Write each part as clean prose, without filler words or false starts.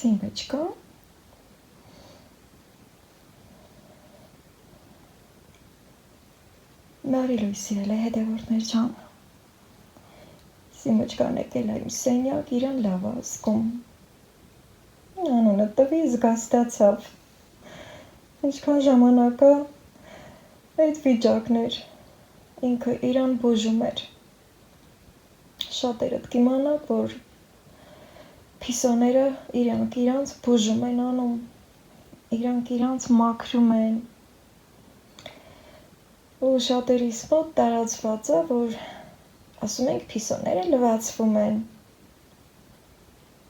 Սիմվեչկա, բարի լույս սիրելի հետևորդներ ջան, Սիմվեչկան եկել է իմ սենյակ, իրան լավ է զգում, անունը տվի զգաստացավ, ինչքան ժամանակա այդ վիճակն էր, ինքը իրան բուժում էր, շատերդ կիմանաք, որ փիսոները իրանք իրանց բուժում են անում, իրանք իրանց մաքրում են, ու շատերիս մոտ տարածված է, որ ասում ենք փիսոները լվացվում են,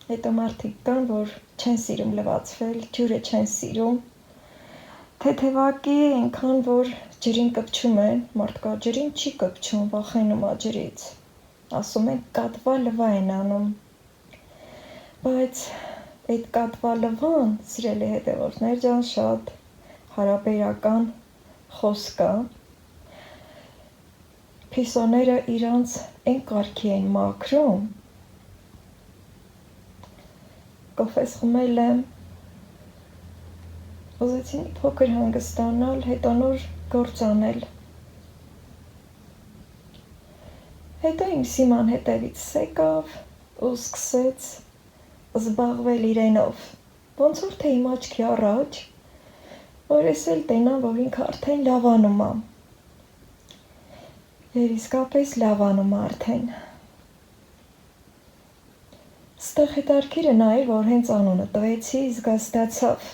հետո մարդիկ կան, որ չեն սիրում լվացվել, ջուրը չեն սիրում, թեթևակի այնքան, որ ջրին կպչում են, մարդկա ջրին չի կպչում, վախենում է ջրից, ասում են կատվա լվա են անում, բայց այդ կատվա լվան, սիրելի հետևորդներ ջան, շատ հարաբերական խոսք է, փիսոները իրանց այն կարգի են մաքրում, կոֆես խմել եմ, ուզեցի մի փոքր հանգստանալ, հետո նոր գործ անել, հետո իմ Սիման հետևից եկավ ու սկսեց զբաղվել իրենով, ոնց որ թե իմ աչքի առաջ, որ ես էլ տենամ, որ ինքը արդեն լավանում է, և իսկապես լավանում է արդեն, ստեղ հետարքիրը նա էր, որ հենց անունը տվեցի, զգաստացավ,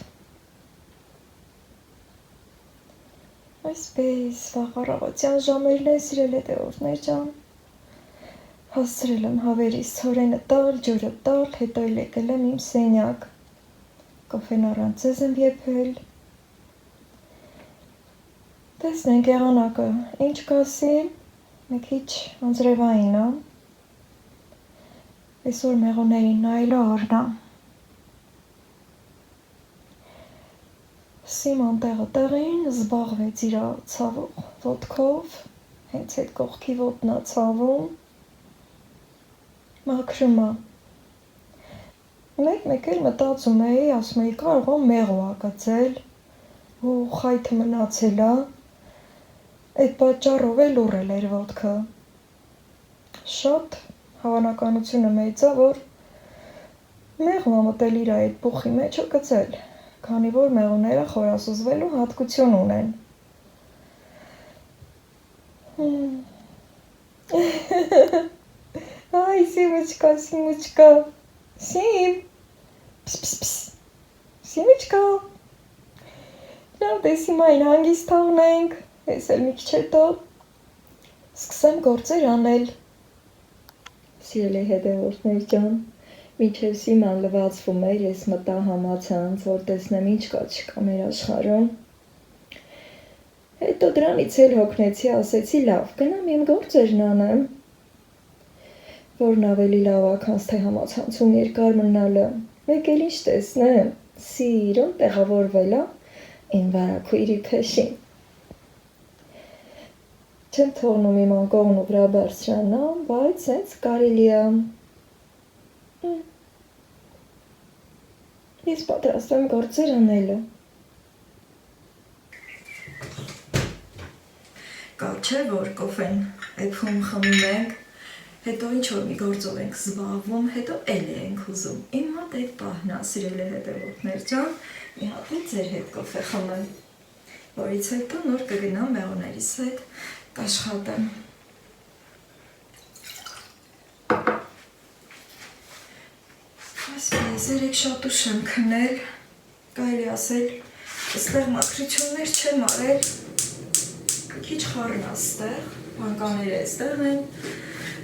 այսպես վաղ առավոտյան ժամերն են սիրել հետևորդներ ջան, հասցրել եմ հավերիս ցորենը տալ, ջուրը տալ, հետո էլ եկել եմ իմ սենյակ, կոֆեն առանց ձեզ եմ եփել, տեսնենք եղանակը, ինչ կասի, մի քիչ անձրևային է, այսօր մեղուներին նայելու օրն է, Սիման տեղը տեղին զբաղվեց իր ցավող ոտքով, հենց այդ կողքի ոտն է ցավում, մաքրում է, մեկ էլ մտածում էի, ասում էի կարող է մեղու է գցել ու խայթը մնացել է, այդ պատճառով էլ ուռել էր ոտքը, շատ հավանականությունը մեծ է, որ մեղու է մտել իր այդ բուխի մեջ ու գցել, քանի որ մեղուները խորասուզվելու հատկություն ունեն, Այ Սիմուչկա, Սիմ, Սիմուչկա, լավ դե Սիմային հանգիստ թողնենք, ես էլ մի քիչ հետո սկսեմ գործեր անել, սիրելի հետևորդներ ջան, մինչև Սիման լվացվում էր, ես մտա համացանց, որ տեսնեմ ինչ կա չկա մեր աշխարհում, հետո դրանից էլ հոգնեցի, ասեցի լավ, գնամ իմ գործերն անեմ, որն ավելի լավ է, քան թե համացանցում երկար մնալը, մեկ էլ ինչ տեսնեմ, սիրուն տեղավորվել է իմ վարագույրի փեշին, չեմ թողնում իմ անկողն ու վրա բարձրանամ, բայց հենց կարելի է, ես պատրաստ եմ գործեր անելը, կա չէ, որ կոֆեն էփում խմում ենք, հետո ինչ-որ մի գործով ենք զբաղվում, հետո էլ ենք ուզում, իմ մոտ այդ պահն է, սիրելի հետևորդներ ջան, մի հատ էլ ձեր հետ կոֆե խմեմ, որից հետո նոր կգնամ մեղուներիս հետ կաշխատեմ, այսպես երեք շատ ուշ եմ քնել, կարելի ասել, այստեղ մաքրություններ չեմ արել, քիչ խառն է այստեղ, բանկաները այստեղ են,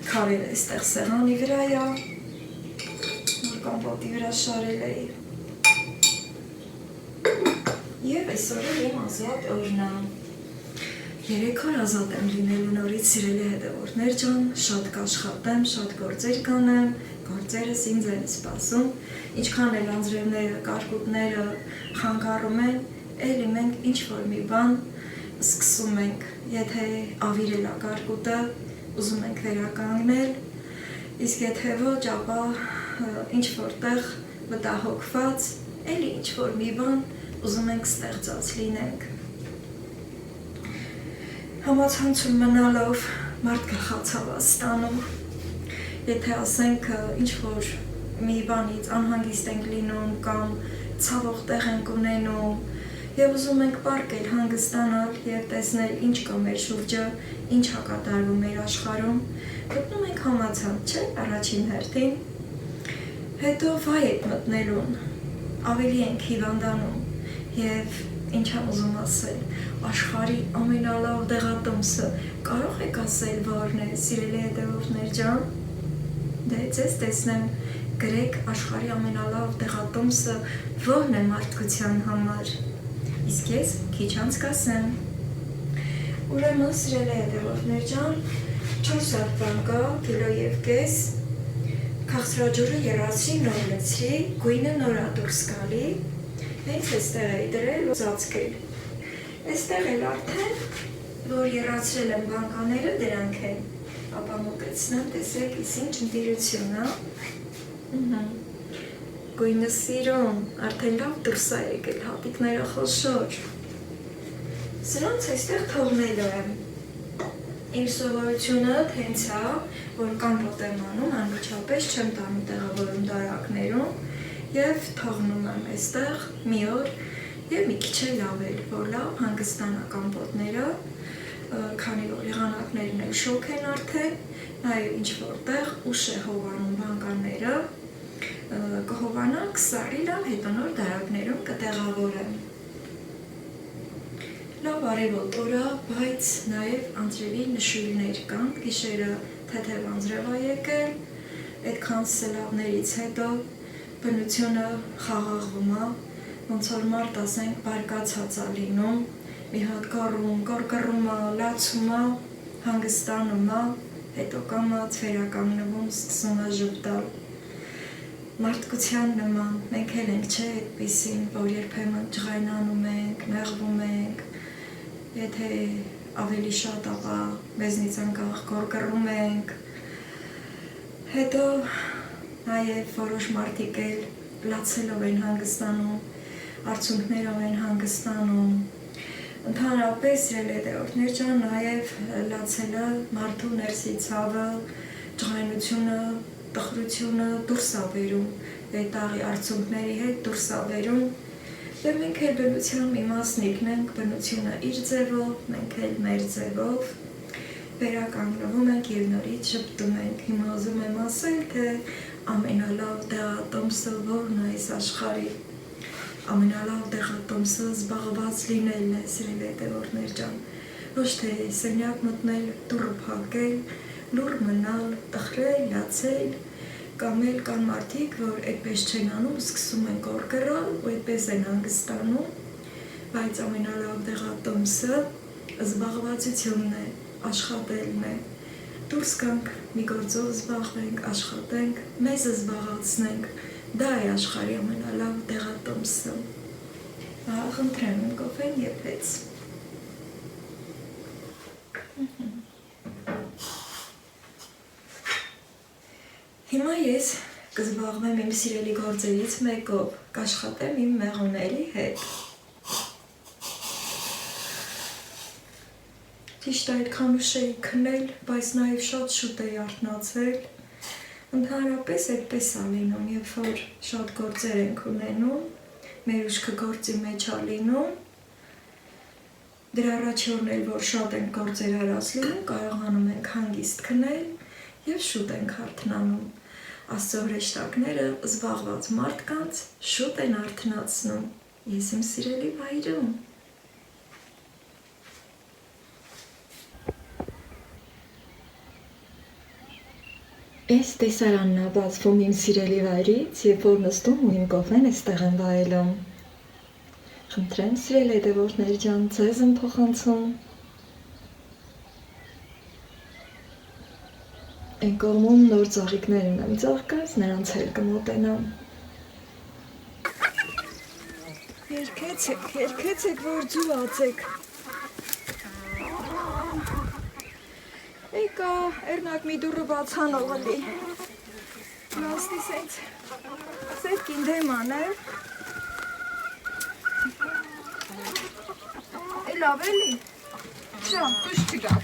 քարերը այստեղ սեղանի վրա է, որ կամպոտի վրա շարել էի, և այսօր էլ իմ ազատ օրն է, 3 օր ազատ եմ լինելու նորից սիրելի հետևորդներ ջան, շատ կաշխատեմ, շատ գործեր կանեմ, գործերս ինձ են սպասում, ինչքան էլ անձրևները, կարկուտները խանգարում են, էլի մենք ինչ-որ մի բան սկսում ենք, եթե ավիրել է կարկուտը, ուզում ենք վերականգնել, իսկ եթե ոչ, ապա ինչ-որտեղ մտահոգված, էլի ինչ-որ մի բան ուզում ենք ստեղծած լինենք։ Համացանցում մնալով մարդ գլխացավ ստանում, եթե ասենք ինչ-որ մի բանից անհանգիստ ենք լինում կամ ցավող տեղ ենք ունենում և ուզում ենք պառկել, հանգստանալ և տեսնել ինչ կա մեր շուրջը, ինչ ա կատարվում մեր աշխարհում, գտնում ենք համացանց, չէ՞, առաջին հերթին։ Հետո վայ այդ մտնելուն ավելի ենք հիվանդանում և ինչ եմ ուզում ասել, աշխարհի ամենալավ դեղատոմսը կարող եք ասել որն է, սիրելի հետևորդներ ջան։ Դե ձեզ տեսնեմ գրեք աշխարհի ամենալավ դեղատոմսը որն է մարդկության համար։ Իսկ ես քիչ անց կասեմ։ Ուրեմն սիրելի հետևորդներ ջան, 4 հատ բան կա, կիլո և կես, քաղցրաջուրը եռացրի, նոր լցրի, գույնը նոր ա դուրս գալի, հենց էստեղ էի դրել ու ծածկել։ Էստեղ էլ արդեն, որ եռացրել եմ բանկաները, դրանք են, ապա մոտեցնեմ, տեսեք, ինչ ընտիրություն ա։ Գույնը սիրուն, արդեն լավ դուրս ա եկել, հատիկները խոշոր։ Սրանց այստեղ թողնելու եմ։ Իմ սովորությունը հենց ա, որ կամպոտ եմ անում, անմիջապես չեմ տանում տեղավորում դարակներում և թողնում եմ այստեղ մի օր և մի քիչ էլ լավել, որ լավ հանգստանա կամպոտները, քանի որ եղանակներն էլ շոգ են արդեն, նաև ինչ-որ տեղ ուշ է հովանում բանկաները, կհովանա, կսառի լավ, հետո նոր դարակներում կտեղավորեմ։ Լավ արևոտ օր ա, բայց նաև անձրևի նշույլներ կան, գիշերը թեթև անձրև ա եկել, այդքան սլավներից հետո բնությունը խաղաղվում ա, ոնց որ մարդ ասենք բարկացած ա լինում, մի հատ կառում, կռկռում ա, լացում ա, հանգստանում ա, հետո կամաց վերականգնվում, սկսում ա ժպտալ։ Մարդկության նման, մենք էլ ենք չէ այդպիսին, որ երբեմն ջղայնանում ենք, նեղվում ենք, եթե ավելի շատ ապա մեզնից անկախ կռկռում ենք, հետո նաև որոշ մարդիկ էլ լացելով են հանգստանում, արցունքներով են հանգստանում, ընդհանրապես հետևորդներ ջան, նաև լացելը մարդու ներսի ցավը, ջղայնությունը, տխրությունը դուրս ա բերում, այտաղի արցունքների հետ դուրս ա բերում, և մենք էլ բնության մի մասնիկն ենք, բնությունը իր ձևով, մենք էլ մեր ձևով վերականգնվում ենք և նորից ժպտում ենք։ Հիմա ուզում եմ ասել, թե ամենալավ դեղատոմսը որն է այս աշխարհի, ամենալավ դեղատոմսը զբաղված լինելն է, սիրելի հետևորդներ ջան, ոչ թե սենյակ մտնել, դուռը փակել, լուռ մնալ, տխրել, լացել, կամ էլ կան մարդիկ, որ այդպես չեն անում, սկսում են կռկռալ ու այդպես են հանգստանում, բայց ամենալավ դեղատոմսը զբաղվածությունն է, աշխատելն է, դուրս գանք, մի գործով զբաղվենք, աշխատենք, մեզ զբաղացնենք, դա է աշխարհի ամենալավ դեղատոմսը։ Խնդրեմ, կոֆեն եփեց։ Հիմա ես կզբաղվեմ իմ սիրելի գործերից մեկով, կաշխատեմ իմ մեղուների հետ։ Ճիշտ է այդքան ուշ էի քնել, բայց նաև շատ շուտ էի արթնացել։ Ընդհանրապես այդպես ա լինում, երբ որ շատ գործեր ենք ունենում, մեր ուշքը գործի մեջ ա լինում, դրա առաջորն էլ, որ շատ ենք գործեր հարաս լինում, կարողանում ենք հանգիստ քնել և շուտ ենք արթնանում։ Աստծո հրեշտակները զբաղված մարդկանց շուտ են արթնացնում։ Ես իմ սիրելի վայրում։ Այս տեսարանն ա բացվում իմ սիրելի վայրից, երբ որ նստում ու իմ կոֆեն էստեղ եմ վայելում։ Խնդրեմ սիրելի հետևորդներ ջան, ձեզ եմ փոխանցում։ Այն կողմում նոր ծաղիկներ ունեմ ծաղկած, նրանց էլ կմոտենամ։ Երկեցեք, որ ձուացեք։ Եկա, էրնակ մի դուրը բացանող լի։ Լաստի սենց սետ կինդեման է լավ էլի շա դուշ չգաք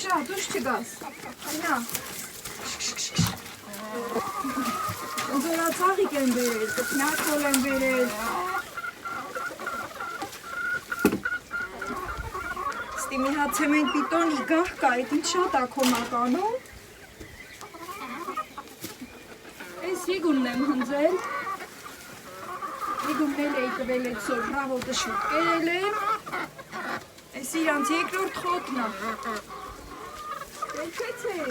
շա դուշ չգաս նա զորացաղիկ են բերել կտնակոլ են բերել ստի մի հատ ցեմենտ պիտոնի գահ կա էդ ինչ շատ ա քո մականում ես ήγունն եմ հնձել ήγունն էլ էի տվել էդ սոր հրավոտը շուտ կերել եմ ես իրանց երկրորդ խոտն ա Ելքեցեք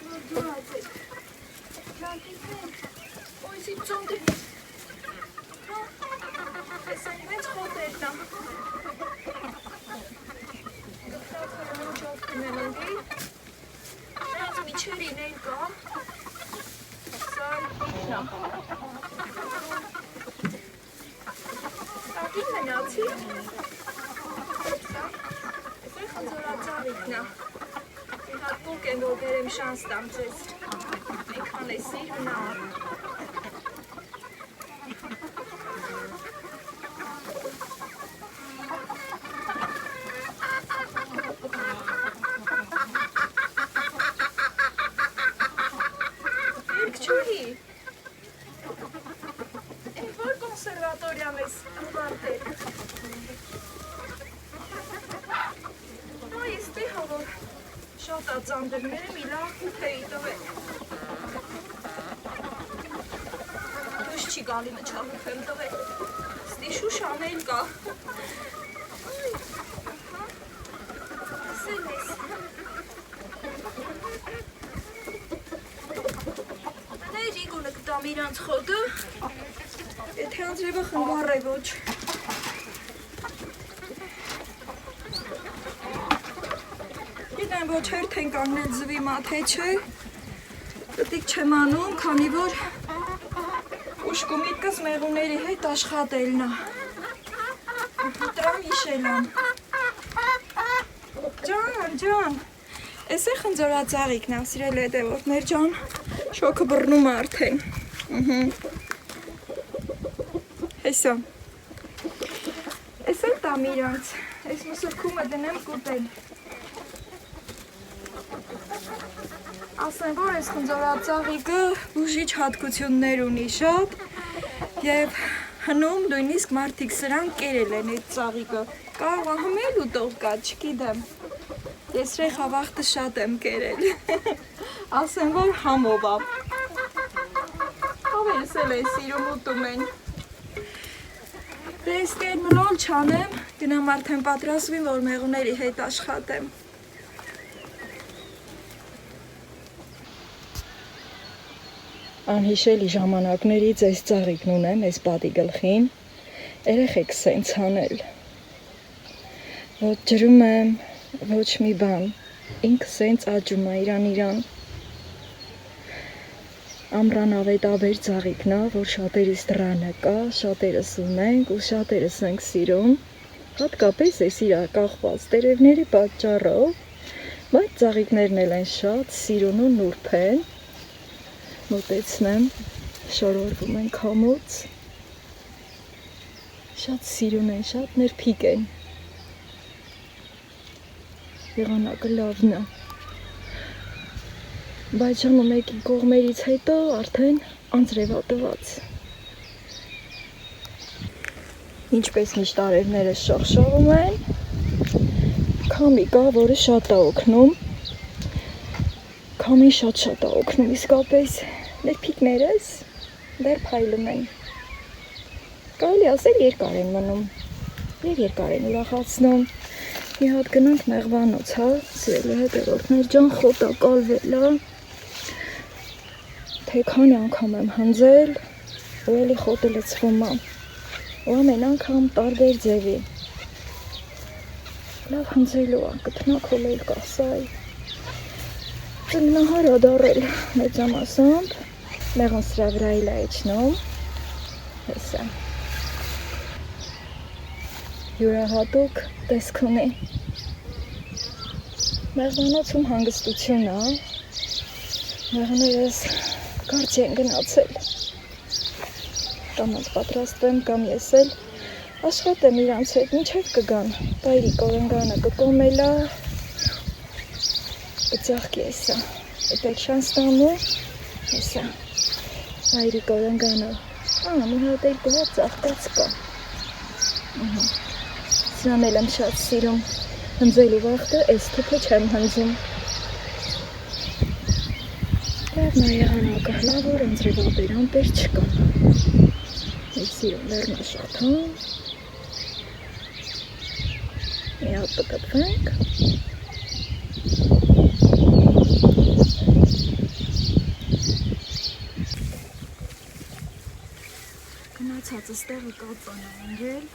որ դուրացեք Ոյսի ծոնդի ես այն մեծ խոտերն ա Գտակը կնել ընգի Նրանց միչերին էլ կա Սա իտն ա Ակին մնացի Սա Ես է խնձորացավիկն ա Հատ բուկ եմ որ բերեմ շանս տամ ձեզ Այնքան է սիրուն ա Երկ չուհի Են որ կոնսերվատորիան ես ուղարտել Նա ես տեհա որ Շատ ածանդրները մի լավ ուպեի տվել Դուշ չի գալի մճահուպ եմ տվել Ստի շուշան էլ կա Ասել ես Ներ իգունը կտամ իրանց խոտը Եթե անձրևը խնգար է ոչ Ոչ հերթ են կանգնել զվի մաթե չէ, տտիկ չեմ անում, քանի որ ուշկու միտքս մեղուների հետ աշխատելն ա, տրամ իշելան, ջան, ես է խնձորածաղիկն ա, սիրել էդ է, որ մեր ջան շոքը բռնում արդեն, հեսա, ես էլ տամ իրանց, ես մսրկումը դնեմ կուտել, Ասեն, որ ես խնձորածաղիկը բուժիչ հատկություններ ունի շատ և հնում նույնիսկ մարդիկ սրան կերել են այդ ծաղիկը կարող ա հմել ու տող կա, չգիտեմ ես ռեխավախտը շատ եմ կերել ասեն, որ համով ա հավերս էլ է սիրում ուտում են դե ես կեր մլոլ չանեմ գնամ արդեն պատրասվին, որ մեղուների հետ աշխատեմ Անհիշելի ժամանակներից այս ծաղիկն ունեմ, այս պատի գլխին, երեխեք սենց անել, ոչ ջրում եմ, ոչ մի բան, ինքը սենց աճում է իրան, ամրան ավետաբեր ծաղիկն է, որ շատերիս դրանը կա, շատերս ունենք ու շատերս ենք սիրում, հատկապես ես իրա կախված տերևների պատճառով, բայց ծաղիկներն էլ են շատ, սիրուն ու նուրբ են, մոտեցնեմ, շորորվում են քամուց, շատ սիրուն են, շատ ներփիկ են, եղանակը լավն է, բայց ժամը մեկի կողմերից հետո արդեն անձրևատված, ինչպես միշտ արևները շողշողում են, քամի կա, որը շատ է օգնում, քամին շատ է օգնում, իսկապես ներփիկներս դեռ փայլում են, կարելի ասել երկար են մնում և երկար են ուրախացնում, մի հատ գնանք մեղվանոց, հա, սիրելի հետևորդներ ջան, խոտա կալվել է, թե քանի անգամ եմ հնձել, ու էլի խոտը լցվում է, ու ամեն անգամ տարբեր ձևի, լավ հնձելու է, կթնակոլ էլ կա, սայ, Նահար ադարել մեծամասամբ, մեղուն սրա վրա էլ է իջնում, հեսա, յուրահատուկ տեսք ունի, մեղվանոցում հանգստություն է, Մեղներս կարճ են գնացել, կամ պատրաստվեմ, կամ ես էլ աշխատեմ իրանց հետ, մինչև կգան, բայրիկ օրենգանը կկոմելա, կծաղկի եսա, էպետ շանստամու, եսա, բայրիկ օրենգանը, մի հատ էլ գոհ ծաղկած կա, սրան էլ եմ շատ սիրում, հնձելու վաղտը այս թուփը չեմ հնձում, լավն է եղանակը, լավ որ ընձրևաբեր ամպեր չկան, ես սիրում լեռնաշաթան, մի հատ պտպվենք, գնացածս տեղը կածան անգել,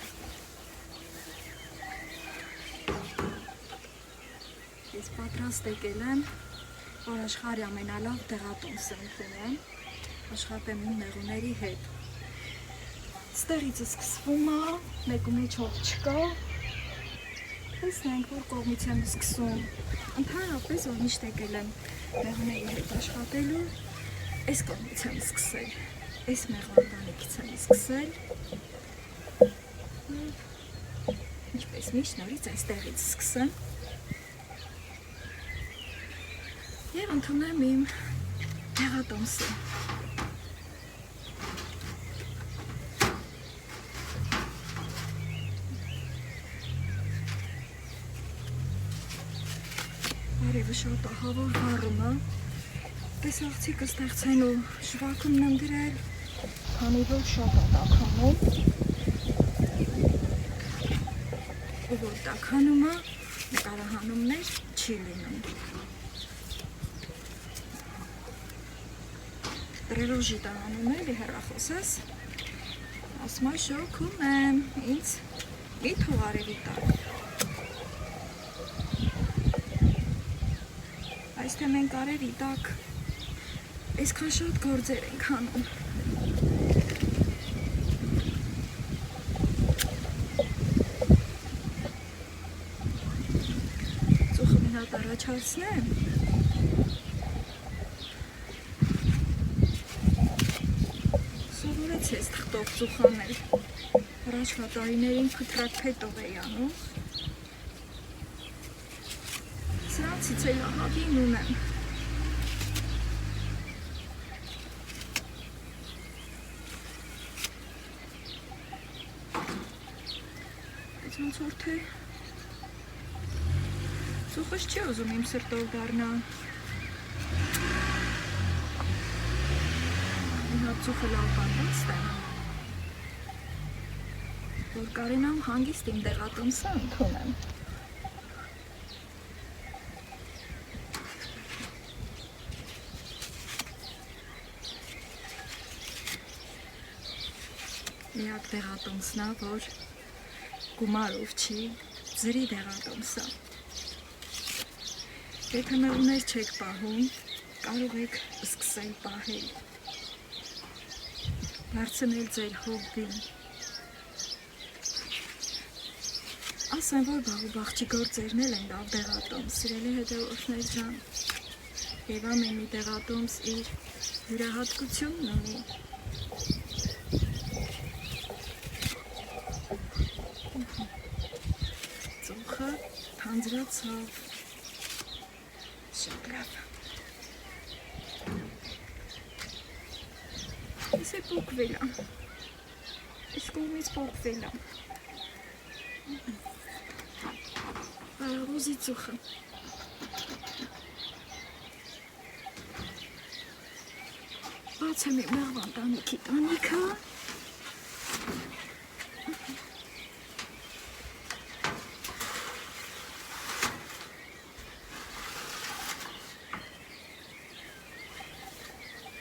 ես պատրաստ եկել եմ, որ աշխարհի ամենալավ դեղատոմսը ընդունեմ, աշխատեմ իմ մեղուների հետ։ Ստեղից սկսվում է, մեկու մեջ հող չկա, տեսնենք, որ կողմից եմ սկսում։ Ընդհանրապես, որ միշտ եկել եմ մեղուների հետ աշխատելու, այս կողմից եմ սկսել, այս մեղվանդանիքից եմ սկսել, ինչպես միշտ նորից այստեղից սկսեմ, և ընդունեմ իմ դեղատոմսը։ Արևը շատ ահավոր վառում է, պես աղցիկը ստեղծելու շվակումն եմ դրել, քանի որ շատ է տաքանում, ու որ տաքանում է, նկարահանումներ չի լինում։ Տրերոժի տանում էլի հեռախոսս, ասում է շոքում եմ, ինձ մի թող արևի տակ։ Այս թե մենք արևի տակ, այսքան շատ գործեր ենք անում։ Ծուխը մի հատ առաջացնեմ, ես թղթով ծուխանել, առաջվա տարիներին փտրակ փետով էի անում, սրանցից էլ ահագին ունեմ, բայց ոնց որ թե ծուխս չի ուզում իմ սրտով դառնա, ծուխը լավ պատրաստ է, որ կարենամ հանգիստ իմ դեղատոմսը ընդունեմ։ Միակ դեղատոմսն է, որ գումարով չի, ձրի դեղատոմսը։ Եթե մեղուներ չեք պահում, կարող եք սկսել պահել։ Դարձնել ձեր հոբբին։ Ասեմ, որ բաղուբաղջի գործերն էլ են լավ դեղատոմս, սիրելի հետևորդներ ջան, և ամեն մի դեղատոմս իր յուրահատկությունն ունի։ Ծուխը թանձրացավ, շատ լավ։ Ես է պոկվել եմ, ես կողմից պոկվել եմ, բարաղոզի ծուխը, բաց եմ իմ մեղվան տանիքի տանիքը,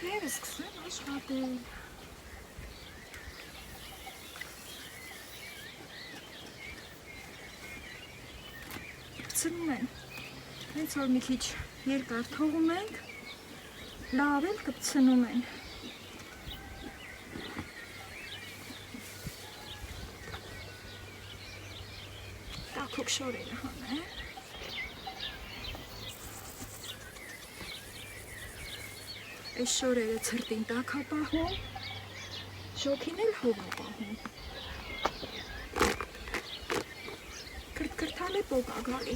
և սկսեմ աշխատել։ Կպցնում են, հենց որ մի քիչ երկար թողում ենք, լավ էլ կպցնում են։ Տաքոք շորերը հանեմ։ Այս շորերը ցրտին տակ է պահում, շոքին էլ հող է պահում։ Քրթքրթալ է պոկ ա գալի։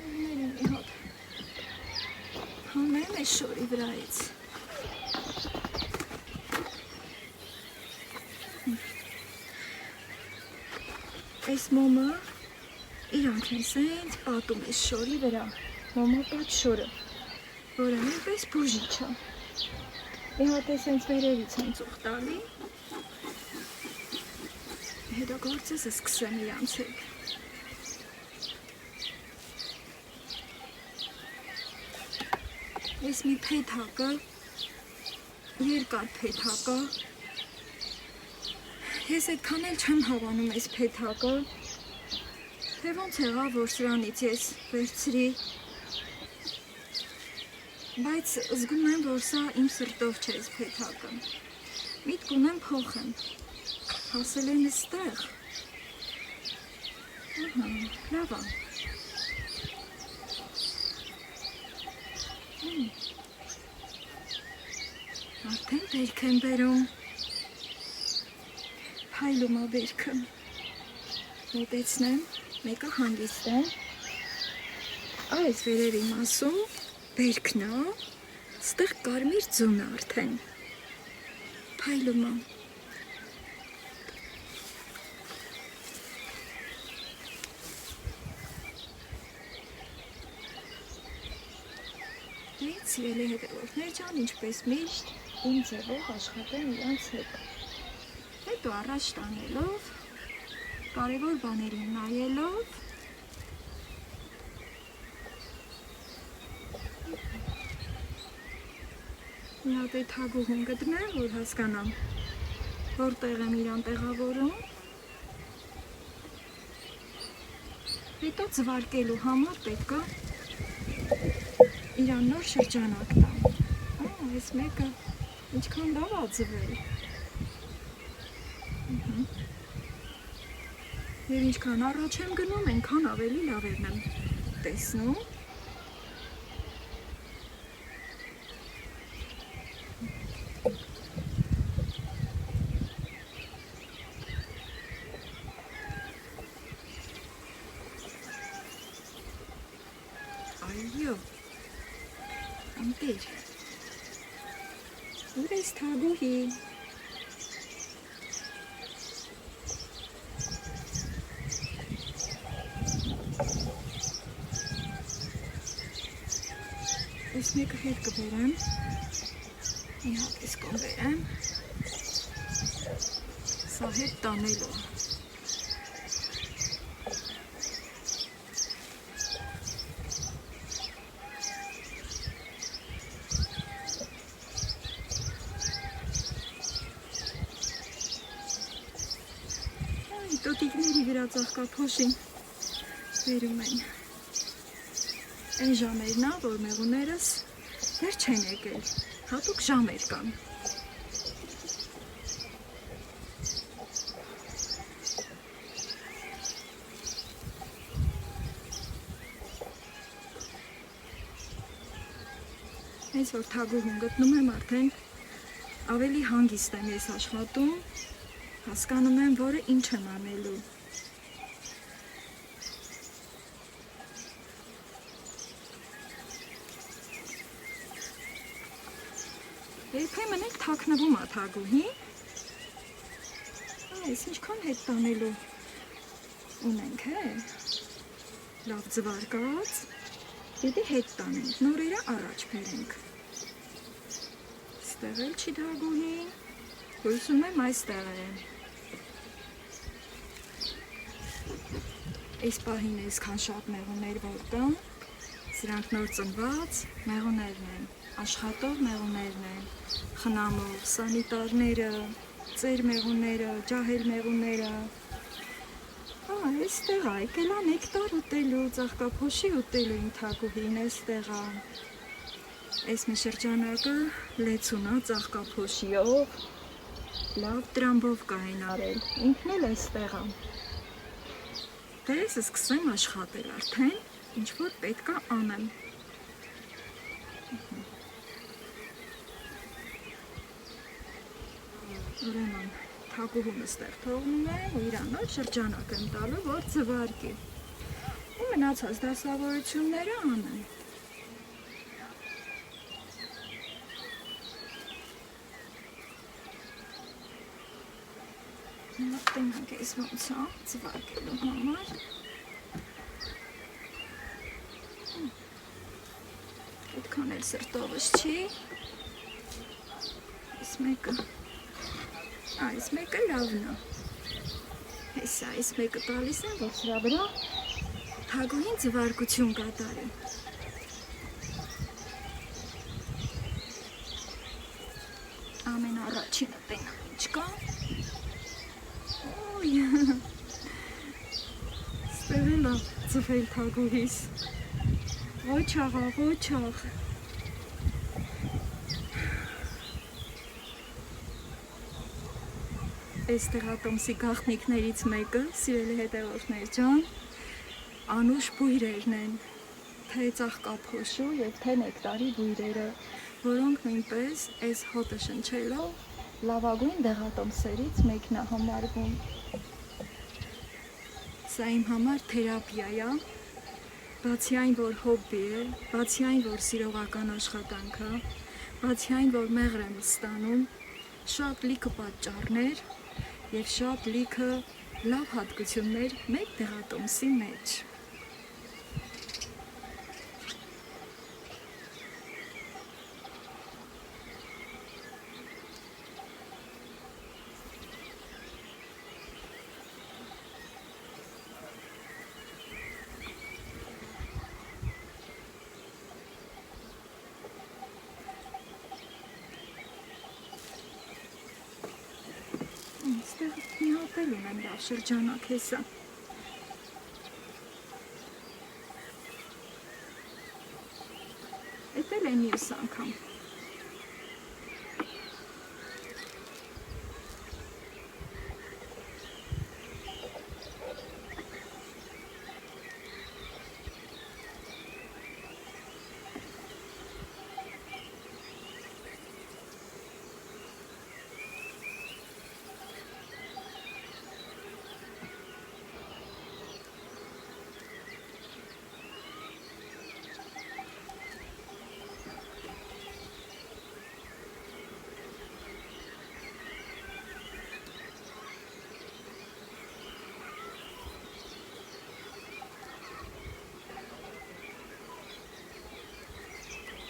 Ներին մի հատ հանեմ այս շորի վրայից։ Այս մոմը իրանք են սենց պատում այս շորի վրա, մոմա պատ շորը, որը նույնպես բուժիչ է։ Մի հատ է սենց վերևից են ծուղ տալի, հետո գործես սկսեմ իրանց հետ։ Այս մի փեթակը, երկար փեթակը, ես այդքան էլ չեմ հավանում այս փեթակը, թե ոնց եղավ, որ սրանից ես վերցրի, բայց զգում եմ, որ սա իմ սրտով չէ այս փեթակը, միտք ունեմ փոխեմ, հասել եմ այստեղ, լավ է, արդեն բերք եմ բերում, փայլում է բերքը, մոտեցնեմ, մեկը հանգիստեմ, այս վերևի մասում բերքն է, ստեղ կարմիր ձուն է արդեն, փայլում է, սիրելի հետևորդներ ջան, ինչպես միշտ, իմ ձևով աշխատեմ իրանց հետ, հետո առաջ տանելով, կարևոր բաներին նայելով, մի հատ այդ հագուհուն գտնեմ, որ հասկանամ, որտեղ եմ իրան տեղավորում, հետո ձվարկելու համար պետք է իրան նոր շրջանակ տամ, այս մեկը ինչքան լավ է ձվել, և ինչքան առաջ եմ գնում, այնքան ավելի լավերն եմ տեսնում, այո, ընտիր, ուր ես թագուհի, այս մեկը հետ կբերեմ, մի հատ ես կոմ բերեմ, սա հետ տանելու, տոտիկների վրա ծաղկափոշին բերում են, այն ժամերն է, որ մեղուներս դեռ չեն եկել, հատուկ ժամեր կան, հենց որ թագուհուն գտնում եմ արդեն ավելի հանգիստ եմ ես աշխատում, հասկանում եմ, որը ինչ եմ անելու։ Երբեմն էլ թաքնվում է թագուհին, այս ինչքան հետ տանելու ունենք, լավ ձվարկած, պիտի հետ տանենք, նորերը առաջ բերենք։ Ստեղ էլ չի թագուհին, հույսում եմ այստեղ է։ Այս պահին այսքան շատ մեղուներ որ կան, սրանք նոր ծնված մեղուներն են, աշխատող մեղուներն են, խնամող, սանիտարները, ծեր մեղուները, ջահել մեղուները։ Այստեղ է, եկել է նեկտար ուտելու, ծաղկափոշի ուտելու իմ թագուհին, այստեղ է։ Այս մի շրջանակը լեցուն է ծաղկափոշիով, լավ տրամբով կային արել, ինքն էլ այստեղ է։ Տես սկսեմ աշխատել արդեն, ինչ որ պետք է անեմ։ Ուրեմն թագուհուն ստեղ թողնում եմ ու իրան նոր շրջանակ եմ տալու, որ ձվարկի։ Ու մնացած դասավորությունները անեմ։ Մտենք այս ոնց է ձվարկելու համար։ Այդքան էլ սրտովս չի։ Այս մեկը լավն է։ Հեսա, այս մեկը տալիս եմ, որ սրա վրա թագուհին ձվարկություն կատարի։ Ամեն առաջինը տենա ինչ կա։ Ոյ, ստեղ էլ է ձվել թագուհիս։ Ոչ աղա, ոչ աղ։ Այս տեղատոմսի գաղտնիքներից մեկը, սիրելի հետևորդներ ջան, անուշ բույրերն են, թե ծաղկափոշու և թե նեկտարի բույրերը, որոնք նույնպես այս հոտը շնչելով լավագույն դեղատոմսերից մեկն է համարվում։ Սա իմ համար թերապիա է, բացի այն, որ հոբբի է, բացի այն, որ սիրողական աշխատանք է, բացի այն, որ մեղր եմ ստանում, շատ լիքը պատճառներ և շատ լիքը լավ հատկություններ մեկ դեղատոմսի մեջ։ Այստեղ մի հատ էլ ունեմ լավ շրջանակ հեսա։ Էդ էլ է մյուս անգամ։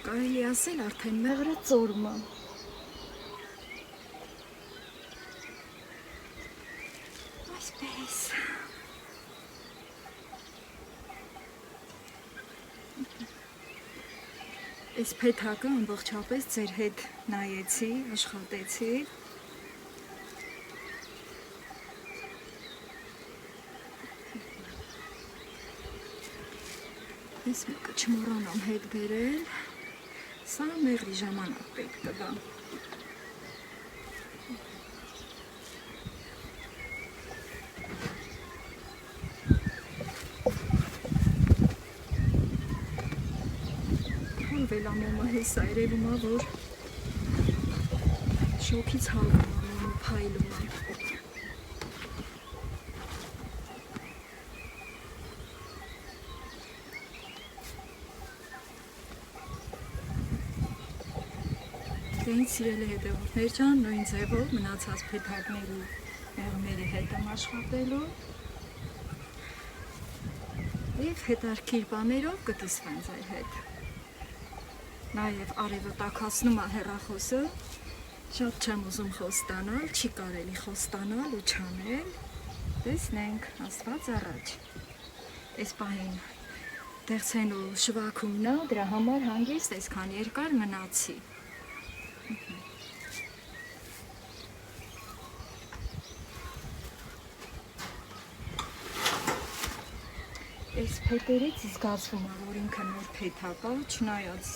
Կարելի ասել արդեն մեղրը ծորում է։ Այսպես։ Այս փեթակը ամբողջապես ձեր հետ նայեցի, աշխատեցի։ Այս մեկը չմոռանամ հետ բերել։ Սա մեղրի ժամանակ պետք տվա։ Հալվել ամոմը հեսա երևում է, որ շոքից հալվում ամոմը փայլում է։ Ինձ սիրելի հետևորդներ ջան, նույն ձևով մնացած փեթակների մեղրերի հետ եմ աշխատելու և հետարքիր բաներով կտեսվեմ ձեր հետ։ Նաև արևը տաքացնում է հեռախոսը, շատ չեմ ուզում խոստանալ, չի կարելի խոստանալ ու չանել, տեսնենք, Աստված առաջ։ Այս պահին դեղցենու շվաքումն է, դրա համար հանգիստ այսքան երկար մնացի։ Այս փետերից զգացվում է, որ ինքը նոր փեթակ է, չնայած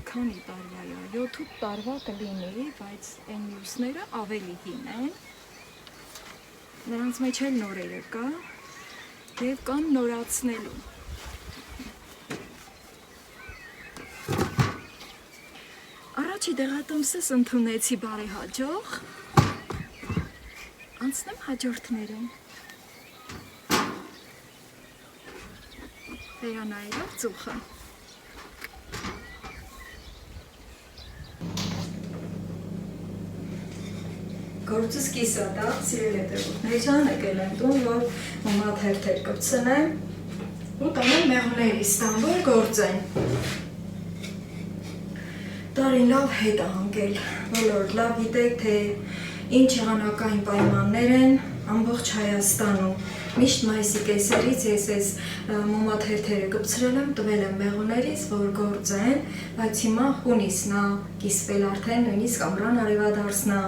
քանի տարվա է, 7-8 տարվա կլինի, բայց այն մյուսները ավելի հին են։ Նրանց մեջ էլ նորերը կա, եւ կամ նորացնելու։ Առաջի դեղատոմսս ընդունեցի բարեհաջող, անցնեմ հաջորդներին։ Վերանայելով ծուխը։ Գործս կիսատաղ, սիրել հետևորդներ ջան, եկել եմ տուն, որ մամա թերթեր կպցնեմ ու տանեմ մեղուներիս տան, որ գործեն։ Տարին լավ հետ է հանգել, բոլոր լավ գիտեք, թե ինչ եղանակային պայմաններ են ամբողջ Հայաստանում։ Միշտ մայիսի կեսերից ես այս մոմա թերթերը կպցրել եմ, տվել եմ մեղուներից, որ գործեն, բայց հիմա հունիսն է կիսվել արդեն, նույնիսկ ամռան արևադարձն է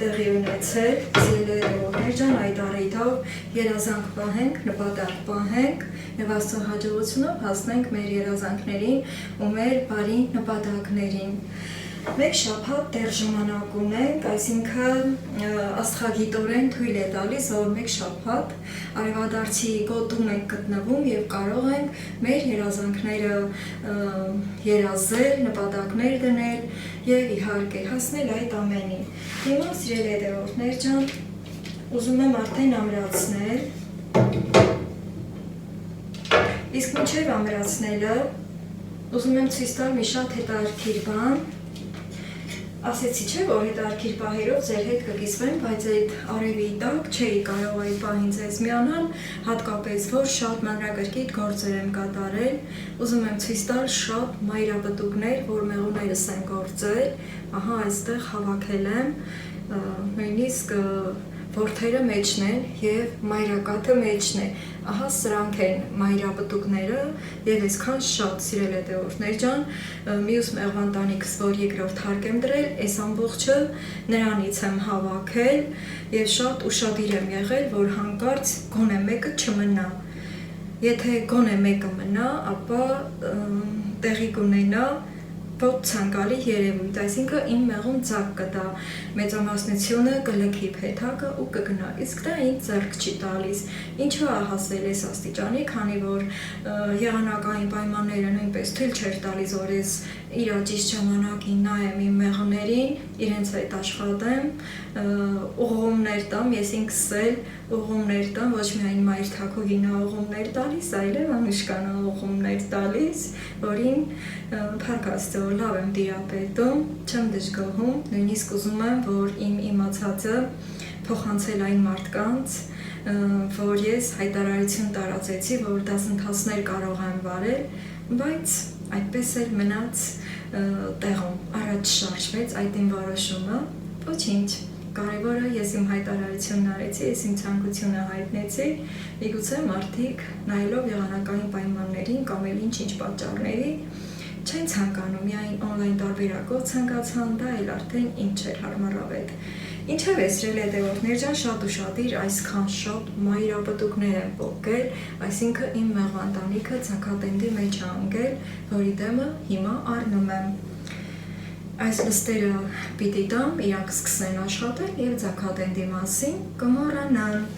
տեղի ունեցել, սիրելի հետևորդներ ջան, այդ առիթով երազանք պահենք, նպատակ պահենք, եւ Աստծո հաջողությունով հասնենք մեր երազանքներին ու մեր բարի նպատակներին։ Մեկ շաբաթ դեռ ժամանակ ունենք, այսինքն աստղագիտորեն թույլ է տալիս, որ մեկ շաբաթ արևադարձի գոտում ենք գտնվում եւ կարող ենք մեր երազանքները երազել, նպատակներ դնել եւ իհարկե հասնել այդ ամենին։ Հիմա սիրելի հետևորդներ ջան, ուզում եմ արդեն ամրացնել, իսկ մինչեւ ամրացնելը ուզում եմ ցույց տալ մի շատ հետաքրքիր բան։ Ասեցի չէ, որ հետաքրքիր պահերով ձեր հետ կկիսվեմ, բայց այդ արևի տակ չէի կարող այդ պահին ձեզ միանալ, հատկապես որ շատ մանրակրկիտ գործեր եմ կատարել, ուզում եմ ցույց տալ շատ մայրապտուկներ, որ մեղուներս են գործել, ահա այստեղ հավաքել եմ, նույնիսկ որդերը մեջն են եւ մայրակաթը մեջն է, ահա սրանք են մայրապտուկները եւ այսքան շատ սիրել հետևորդներ ջան, մյուս մեղվանտանիքս, որ երկրորդ հարկ եմ դրել, այս ամբողջը նրանից եմ հավաքել եւ շատ ուշադիր եմ եղել, որ հանկարծ գոնե մեկը չմնա։ Եթե գոնե մեկը մնա, ապա տեղի կունենա ոչ ցանկալի երևույթ, այսինքն իմ մեղուն ձակ կտա, մեծամասնությունը կլքի փեթակը ու կգնա, իսկ դա ինձ ձեռք չի տալիս, ինչու է հասել այս աստիճանի, քանի որ եղանակային պայմանները նույնպես թույլ չէր տալիս, որ ես իր ճիշտ ժամանակին նայեմ իմ մեղուներին, իրենց հետ աշխատեմ, ուղղումներ տամ, ես ինքս էլ ուղղումներ տամ, ոչ միայն մայր թագուհին ուղղումներ տալիս, այլև Անուշկան ուղղումներ տալիս, որին փառք Աստծո լավ եմ տիրապետում, չեմ դժգոհում, նույնիսկ ուզում եմ, որ իմ իմացածը փոխանցել այն մարդկանց, որ ես հայտարարություն տարածեցի, որ դասընթացներ կարող եմ վարել, բայց այդպես էլ մնաց տեղում, առաջ շարժվեց այդ իմ որոշումը, ոչինչ, կարևորը ես իմ հայտարարությունն արեցի, ես իմ ցանկությունը հայտնեցի, միգուցե մարդիկ նայելով եղանակային պայմաններին կամ էլ ինչ-ինչ պատճառների չեն ցանկանում, միայն on-line տարբերակով ցանկացան, դա էլ արդեն ինչ էր հարմարավետ։ Ինչևէ, սիրելի հետևորդներ ջան, շատ ուշադիր այսքան շատ մայրապտուկներ են պոկել, այսինքն իմ մեղվանտանիքը ցանկատենտի մեջ է անգել, որի դեմը հիմա առնում եմ։ Այս լստերը պիտի տամ, իրանք սկսեն աշխատել եւ ցանկատենտի մասին կմոռանան։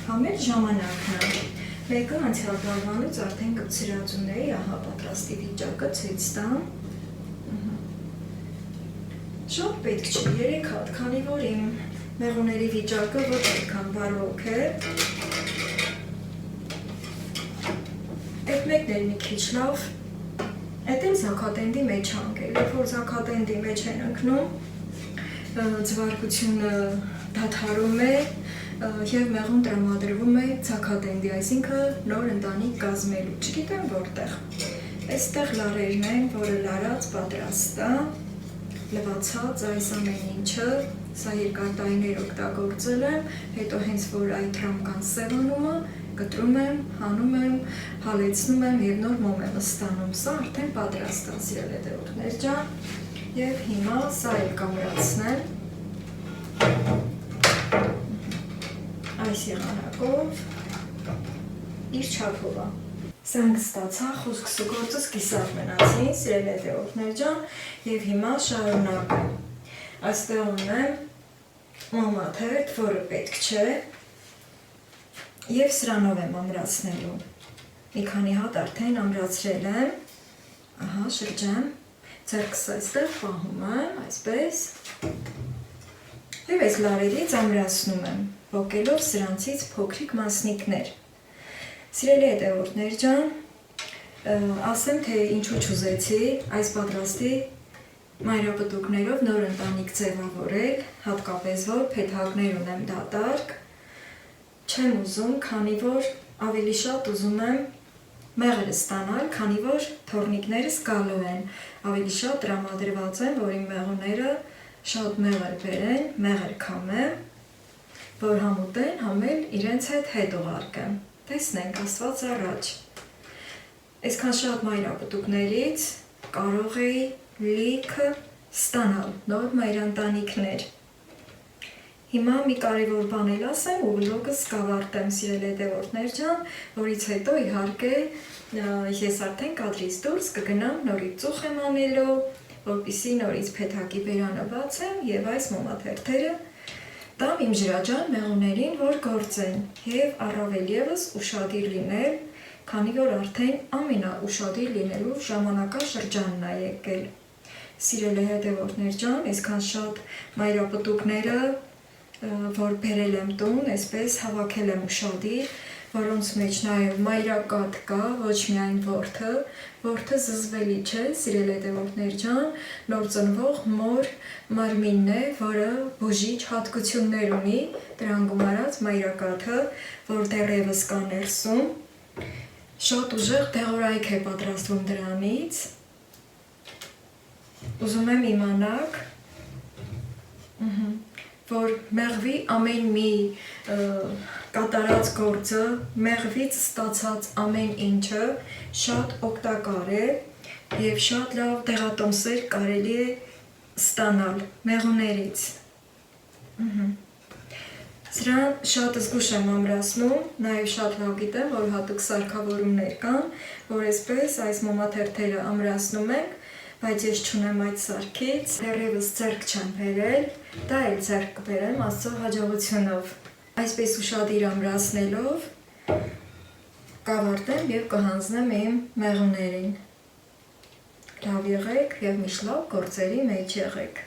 Համեր ժամանակն է։ Մեկը անցյալ տարվանից արդեն կպցրածունեի, ահա պատրաստի վիճակը ցույց տամ։ Շատ պետք չի 3 հատ, քանի որ իմ մեղուների վիճակը ոչ այդքան բարոք է։ Այդ մեկն էլ մի քիչ լավ, այդ էլ զաքատենդի մեջ անգել, երբ որ զաքատենդի մեջ են ընկնում, ձվարկությունը դադարում է եւ մեղուն տրամադրվում է ցակատենդի, այսինքն նոր ընտանիք կազմելու, չգիտեմ որտեղ։ Այստեղ լարերն են, որը լարած պատրաստ է, լվացած այս ամեն ինչը, սա երկար տարիներ օգտագործել եմ, հետո հենց որ այդ ռամկան սևանումը կտրում եմ, հանում եմ, հալեցնում եմ եւ նոր մոմ եմ ստանում, սա արդեն պատրաստ է, սիրելի հետևորդներ ջան, եւ հիմա սա էլ կամրացնեմ։ Այս եղանակով իր չափով է։ Սրանք ստացա, խոսքս ու գործս կիսատ մնացին, սիրելի հետևորդներ ջան, եւ հիմա շարունակեմ։ Այստեղ ունեմ մոմա թերթ, որը պետք չէ, Եվ սրանով եմ ամրացնելու։ Մի քանի հատ արդեն ամրացրել եմ։ Ահա, շրջեմ, ձեռքս այստեղ պահում եմ, այսպես։ Եվ այս լարերից ամրացնում եմ, ողկելով սրանցից փոքրիկ մասնիկներ։ Սիրելի հետևորդներ ջան, ասեմ, թե ինչու չուզեցի այս պատրաստի մայրապտուկներով նոր ընտանիք ձևավորել, հատկապես որ փեթակներ ունեմ դատարկ, չեմ ուզում, քանի որ ավելի շատ ուզում եմ մեղր ստանալ, քանի որ թորնիկներս գալու են, ավելի շատ տրամադրված են, որ իմ մեղուները շատ մեղր բերեն, մեղր քամեմ, որ համ ուտեն, համ էլ իրենց հետ ուղարկեմ։ Տեսնենք, Աստված առաջ։ Այսքան շատ մայրապտուկներից կարող էի լիքը ստանալ նոր մայրընտանիքներ։ Հիմա մի կարևոր բան էլ ասեմ ու վլոգս կավարտեմ, սիրելի հետևորդներ ջան, որից հետո իհարկե ես արդեն կադրից դուրս կգնամ նորից ծուխ եմ անելու, որպեսզի նորից փեթակի բերանը բացեմ եւ այս մոմաթերթերը տամ իմ ջրաջան մեղուներին, որ գործեն եւ առավել եւս ուշադիր լինել, քանի որ արդեն ամենաուշադիր լինելու ժամանակաշրջանն է եկել։ Սիրելի հետևորդներ ջան, այսքան շատ մայրապտուկները, որ բերել եմ տուն, այսպես հավաքել եմ ուշադիր, որոնց մեջ նաև մայրակատ կա, ոչ միայն որդը զզվելի չէ, սիրելի հետևորդներ ջան, նոր ծնվող մոր մարմինն է, որը բուժիչ հատկություններ ունի, դրան գումարած մայրակաթը, որ դեռևս կա ներսում, շատ ուժեղ դեղորայք է պատրաստվում դրանից, ուզում եմ իմանաք, որ մեղվի ամեն մի կատարած գործը, մեղվից ստացած ամեն ինչը շատ օգտակար է և շատ լավ դեղատոմսեր կարելի է ստանալ մեղուներից։ Սրան շատ զգուշ եմ ամրացնում, նաև շատ լավ գիտեմ, որ հատուկ սարքավորումներ կան, որ այսպես այս մոմաթերթերը ամրացնում ենք, բայց ես չունեմ այդ սարքից, դեռևս ձեռք չեմ բերել, դա էլ ձեռք կբերեմ Աստծո հաջողությունով։ Այսպես ուշադիր ամրացնելով կավարտեմ և կհանձնեմ իմ մեղուներին։ Լավ եղեք և միշտ լավ գործերի մեջ եղեք։